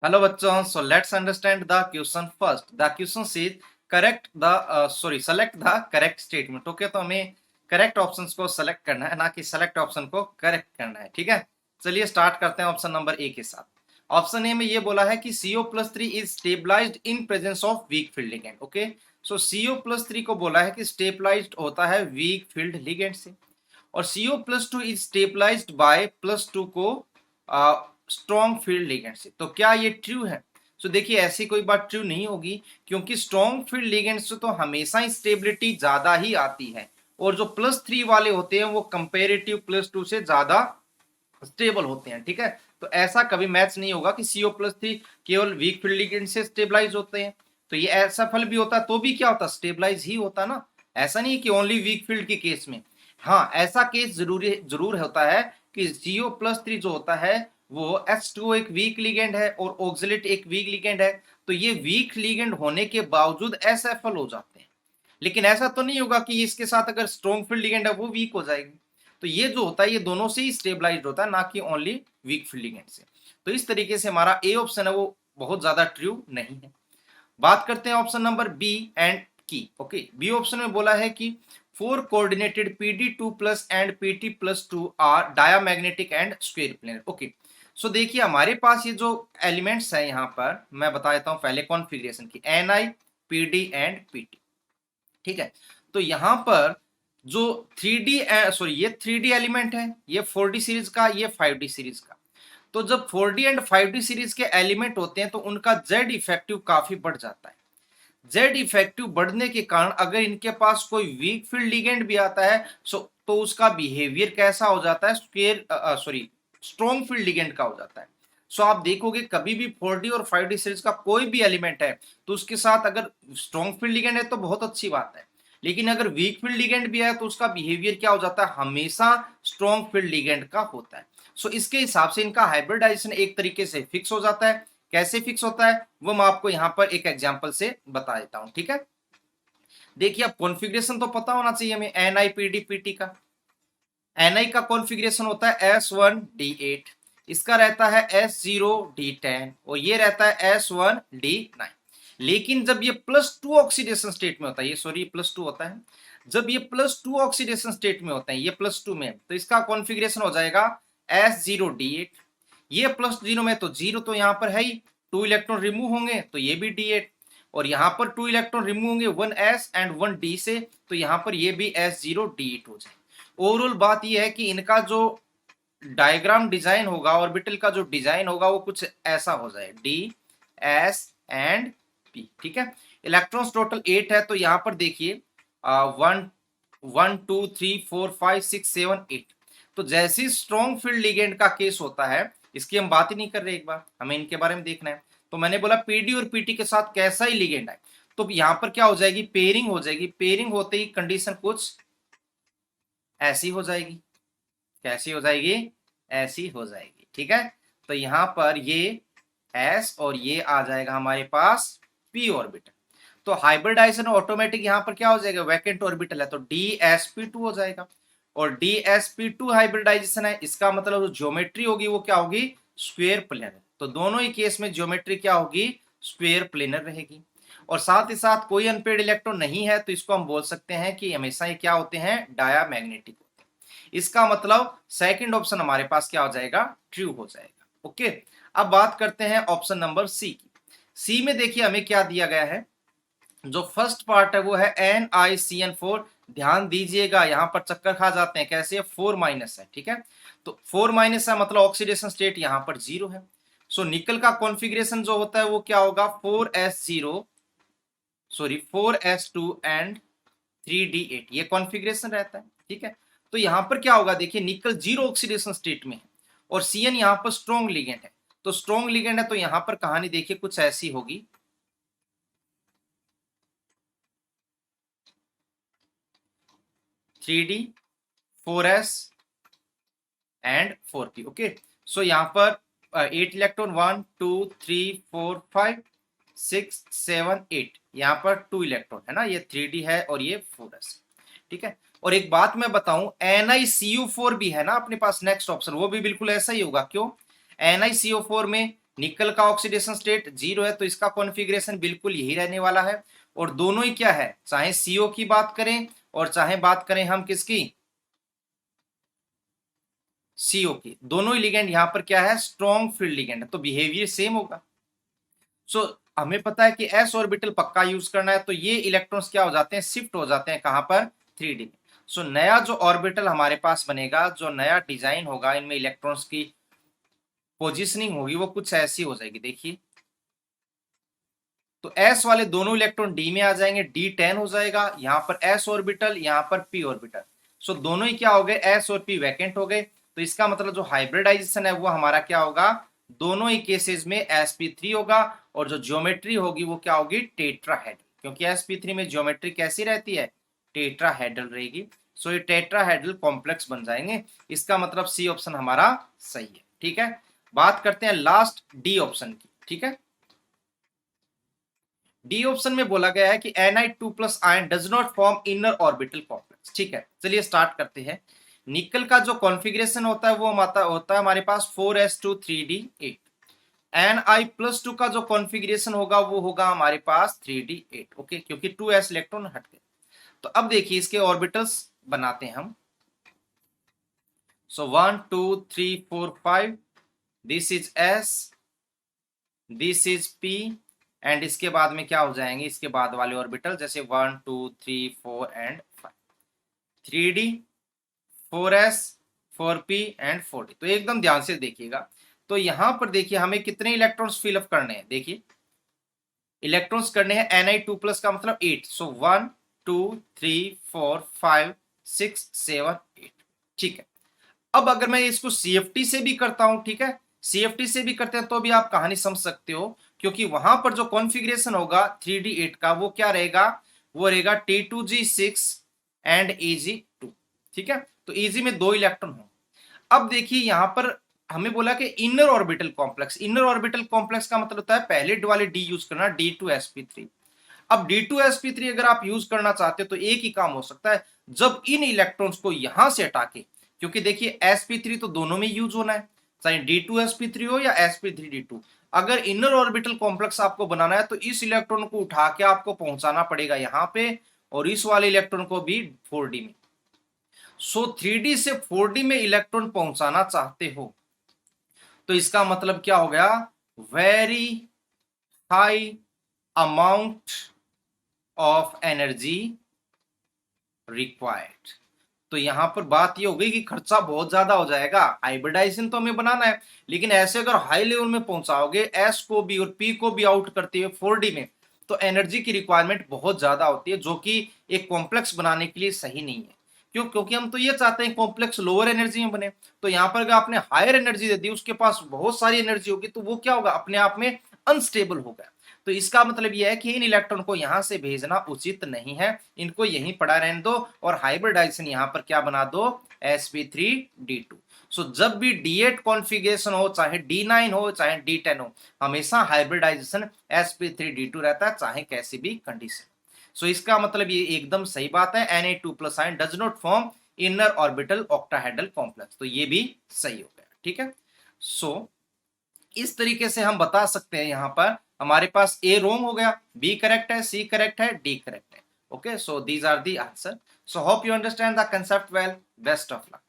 Hello बच्चों, so let's understand the question first. The question is correct the select the correct statement. Okay, तो हमें correct options को select करना है, ना कि सेलेक्ट ऑप्शन को करेक्ट करना है. ठीक है, चलिए स्टार्ट करते हैं ऑप्शन नंबर ए के साथ. ऑप्शन ए में ये बोला है कि CO+3 is stabilised in presence of weak field ligand. Okay, so CO+3 को बोला है कि स्टेबलाइज्ड होता है वीक फील्ड लिगेंड से, और CO+2 इज स्टेबलाइज्ड बाय +2 को स्ट्रॉन्ग फील्ड लिगेंड से. तो क्या ये ट्रू है? तो देखिए, ऐसी कोई बात ट्रू नहीं होगी, क्योंकि स्ट्रॉन्ग फील्ड लिगेंड से तो हमेशा स्टेबिलिटी ज्यादा ही आती है, और जो +3 वाले होते हैं वो कंपेरेटिव +2 से ज्यादा स्टेबल होते हैं. ठीक है, तो ऐसा कभी मैच नहीं होगा कि CO+3 केवल वीक फील्ड लिगेंड से स्टेबलाइज होते हैं. तो ये ऐसा फल भी होता तो भी क्या होता, स्टेबलाइज ही होता ना. ऐसा नहीं कि ओनली वीक फील्ड के केस में. हाँ, ऐसा केस जरूर होता है कि CO+3 जो होता है वो H2O एक वीक लिगेंड है और ऑक्सलेट एक वीक लिगेंड है. तो ये वीक लिगेंड होने के बावजूद SFL हो जाते हैं. लेकिन ऐसा तो नहीं होगा कि इसके साथ अगर स्ट्रॉन्ग फील्ड लिगेंड है वो वीक हो जाएगी. तो ये जो होता है ये दोनों से ही स्टेबलाइज्ड होता है, ना कि ओनली वीक फील्ड लिगेंड से. तो इस तरीके से हमारा ए ऑप्शन है वो बहुत ज्यादा ट्रू नहीं है. बात करते हैं ऑप्शन नंबर बी एंड की. ओके, बी ऑप्शन में बोला है कि four coordinated PD2+ and PT+2 are diamagnetic and square planar. Okay, so देखिए हमारे पास ये जो एलिमेंट्स है, यहाँ पर मैं बता देता हूं पहले कॉन्फ़िगरेशन की. Ni, PD and PT. ठीक है, तो यहां पर जो 3D सॉरी ये 3D एलिमेंट है, ये 4D सीरीज का, ये 5D सीरीज का. तो जब 4D एंड 5D सीरीज के एलिमेंट होते हैं तो उनका Z इफेक्टिव काफी बढ़ जाता है. Z इफेक्टिव बढ़ने के कारण अगर इनके पास कोई वीक फील्ड लिगेंड भी आता है तो उसका बिहेवियर कैसा हो जाता है, स्ट्रॉन्ग फील्ड लिगेंड का हो जाता है. सो आप देखोगे कभी भी 4D और 5D सीरीज का कोई भी एलिमेंट है तो उसके साथ अगर स्ट्रॉन्ग फील्ड लिगेंड है तो बहुत अच्छी बात है, लेकिन अगर वीक फील्ड लिगेंड भी है तो उसका बिहेवियर क्या हो जाता है, हमेशा स्ट्रॉन्ग फील्ड लिगेंड का होता है. सो इसके हिसाब से इनका हाइब्रिडाइजेशन एक तरीके से फिक्स हो जाता है. कैसे फिक्स होता है वो मैं आपको यहां पर एक एग्जांपल से बता देता हूं. ठीक है, देखिए अब कॉन्फ़िगरेशन तो पता होना चाहिए हमें. NiPDPT का Ni का कॉन्फ़िगरेशन होता है S1D8, इसका रहता है S0D10 और ये रहता है S1D9. लेकिन जब ये +2 ऑक्सीडेशन स्टेट में होता है, ये सॉरी +2 होता है, जब ये +2 ऑक्सीडेशन स्टेट में होते हैं, ये +2 में, तो इसका कॉन्फ़िगरेशन हो जाएगा S0D8. ये +0 में तो 0 तो यहाँ पर है ही, 2 इलेक्ट्रॉन रिमूव होंगे तो ये भी D8, और यहाँ पर 2 इलेक्ट्रॉन रिमूव होंगे 1s एंड 1d से, तो यहाँ पर ये भी S0D8 हो जाए. ओवरऑल बात यह है कि इनका जो डायग्राम डिजाइन होगा, ऑर्बिटल का जो डिजाइन होगा वो कुछ ऐसा हो जाए, D, S एंड P. ठीक है, इलेक्ट्रॉन्स टोटल 8 है, तो यहाँ पर देखिए 1 2 3 4 5 6 7 8. तो जैसे स्ट्रॉन्ग फील्ड लिगेंड का केस होता है, इसकी हम बात ही नहीं कर रहे, एक बार हमें इनके बारे में देखना है. तो मैंने बोला PD और PT के साथ कैसा ही लिगेंड है, तो यहाँ पर क्या हो जाएगी, पेयरिंग हो जाएगी. पेयरिंग होते ही कंडीशन कुछ ऐसी हो जाएगी. कैसी हो जाएगी, ऐसी हो जाएगी. ठीक है, तो यहां पर ये S और ये आ जाएगा हमारे पास P ऑर्बिटल. तो हाइब्रिडाइजेशन ऑटोमेटिक यहां पर क्या हो जाएगा, वैकेंट ऑर्बिटल है तो DsP2 हो जाएगा. और DsP2 हाइब्रिडाइजेशन है, इसका मतलब जो ज्योमेट्री होगी वो क्या होगी, स्क्वायर प्लेनर. तो दोनों ही केस में ज्योमेट्री क्या होगी, स्क्वायर प्लेनर रहेगी. और साथ ही साथ कोई अनपेड इलेक्ट्रॉन नहीं है, तो इसको हम बोल सकते हैं कि हमेशा ये क्या होते हैं, डायामैग्नेटिक होते हैं. इसका मतलब सेकंड ऑप्शन हमारे पास क्या हो जाएगा, ट्रू हो जाएगा. ओके, अब बात करते हैं ऑप्शन नंबर सी की. सी में देखिए हमें क्या दिया गया है, जो फर्स्ट पार्ट है वो है NiCN4. ध्यान दीजिएगा, यहां पर चक्कर खा जाते हैं. कैसे, 4- है. ठीक है, तो 4- है मतलब ऑक्सीडेशन स्टेट यहां पर 0 है. सो निकल का कॉन्फ़िगरेशन जो होता है वो क्या होगा, 4s2 एंड 3d8, ये कॉन्फ़िगरेशन रहता है. ठीक है, तो यहां पर क्या होगा, देखिए निकल 0 ऑक्सीडेशन स्टेट में है और CN यहां पर स्ट्रॉन्ग लिगेंड है. तो स्ट्रॉन्ग लिगेंड है तो यहां पर कहानी देखिए कुछ ऐसी होगी, 3D 4s and 4p. Okay, सो यहाँ पर 8 इलेक्ट्रॉन 1 2 3 4 5 6 7 8, यहाँ पर 2 इलेक्ट्रॉन है ना, ये 3D है और ये 4s. ठीक है, और एक बात मैं बताऊं, NiCO4 भी है ना अपने पास नेक्स्ट ऑप्शन, वो भी बिल्कुल ऐसा ही होगा. क्यों, NiCO4 में निकल का ऑक्सीडेशन स्टेट 0 है, तो इसका कॉन्फ़िगरेशन बिल्कुल यही रहने वाला है। और दोनों ही क्या है, चाहे CO की बात करें और चाहे बात करें हम किसकी, CO की, दोनों ही लिगेंड यहाँ पर क्या है, स्ट्रॉन्ग फील्ड लिगेंड है, तो बिहेवियर सेम होगा। सो हमें पता है कि s ऑर्बिटल पक्का यूज करना है, तो ये इलेक्ट्रॉन्स क्या हो जाते हैं, शिफ्ट हो जाते हैं कहां पर, 3D में। सो नया जो ऑर्बिटल हमारे पास बनेगा, जो नया डिजाइन होगा, इनमें इलेक्ट्रॉन्स की पोजिशनिंग होगी वो कुछ ऐसी हो जाएगी, देखिए। तो s वाले दोनों इलेक्ट्रॉन d में आ जाएंगे, D10 हो जाएगा, यहाँ पर s ऑर्बिटल, यहाँ पर p ऑर्बिटल। सो दोनों ही क्या हो गए, s और p वैकेंट हो गए। तो इसका मतलब जो हाइब्रिडाइजेशन है वो हमारा क्या होगा, दोनों ही केसेस में sp3 होगा, और जो ज्योमेट्री होगी वो क्या होगी, टेट्राहेड्रल, क्योंकि sp3 में ज्योमेट्री कैसी रहती है, टेट्राहेड्रल रहेगी। सो ये टेट्राहेड्रल कॉम्प्लेक्स बन जाएंगे। इसका मतलब सी ऑप्शन हमारा सही है, ठीक है। बात करते हैं लास्ट डी ऑप्शन की, ठीक है। डी ऑप्शन में बोला गया है कि Ni2 plus ion does not form inner orbital complex, ठीक है। चलिए स्टार्ट करते हैं। निकल का जो कॉन्फ़िगरेशन होता है वो होता है हमारे पास 4s2 3d8। Ni+2 का जो कॉन्फ़िगरेशन होगा वो होगा हमारे पास 3d8, ओके, क्योंकि 2s इलेक्ट्रॉन हट गए। तो अब देखिए इसके ऑर्बिटल्स बनाते हैं हम। सो 1 2 3 4 5, this is s, this is p, and इसके बाद में क्या हो जाएंगे, इसके बाद वाले ऑर्बिटल जैसे 1 2 3 4 and 5, 3d 4s 4p and 4d। तो एकदम ध्यान से देखिएगा। तो यहां पर देखिए हमें कितने इलेक्ट्रॉन्स फिलअप करने हैं, देखिए इलेक्ट्रॉन्स करने हैं Ni2 प्लस का मतलब 8। सो 1 2 3 4 5 6 7 8, ठीक है। अब अगर मैं इसको CFT से भी करता हूं, ठीक है, CFT से भी करते हैं तो भी आप कहानी समझ सकते हो, क्योंकि वहां पर जो कॉन्फ़िगरेशन होगा 3d8 का वो क्या रहेगा, वो रहेगा T2g6 एंड Eg2, ठीक है। तो Eg में 2 इलेक्ट्रॉन हो। अब देखिए यहां पर हमें बोला कि inner orbital complex, inner orbital complex का मतलब होता है पहले वाले D यूज करना, D2sp3। अब D2sp3 अगर आप यूज करना चाहते हो तो एक ही काम हो सकता है, जब इन इलेक्ट्रॉन्स को यहां से हटा के, क्योंकि देखिए sp3 तो दोनों में यूज होना है, चाहे D2sp3 हो या sp3d2। अगर इनर ऑर्बिटल कॉम्प्लेक्स आपको बनाना है तो इस इलेक्ट्रॉन को उठा के आपको पहुंचाना पड़ेगा यहां पे, और इस वाले इलेक्ट्रॉन को भी 4d में। सो 3d से 4d में इलेक्ट्रॉन पहुंचाना चाहते हो तो इसका मतलब क्या हो गया, very high amount of energy required. तो यहां पर बात ये हो गई कि खर्चा बहुत ज्यादा हो जाएगा। हाइब्रिडाइजेशन तो हमें बनाना है, लेकिन ऐसे अगर हाई लेवल में पहुंचाओगे एस को भी और पी को भी आउट करते हुए 4D में, तो एनर्जी की रिक्वायरमेंट बहुत ज्यादा होती है, जो कि एक कॉम्प्लेक्स बनाने के लिए सही नहीं है। क्यों, क्योंकि हम तो ये चाहते हैं कॉम्प्लेक्स लोअर एनर्जी में बने। तो यहाँ पर अगर आपने हायर एनर्जी दे दी, उसके पास बहुत सारी एनर्जी होगी, तो वो क्या होगा, अपने आप में अनस्टेबल होगा। तो इसका मतलब यह है कि इन इलेक्ट्रॉन को यहां से भेजना उचित नहीं है, इनको यहीं पड़ा रहने दो, और हाइब्रिडाइजेशन यहां पर क्या बना दो, sp3d2। सो जब भी D8 कॉन्फ़िगरेशन हो, चाहे D9 हो चाहे D10 हो, हमेशा हाइब्रिडाइजेशन sp3d2 रहता है, चाहे कैसी भी कंडीशन। सो इसका मतलब ये एकदम सही बात है, Na2 plus ion does not form inner orbital octahedral complex, तो ये भी सही हो गया, ठीक है। सो इस तरीके से हम बता सकते हैं, यहां पर हमारे पास ए रॉन्ग हो गया, बी करेक्ट है, सी करेक्ट है, डी करेक्ट है। Okay, so these are the answer. So hope you understand the concept well. Best of luck.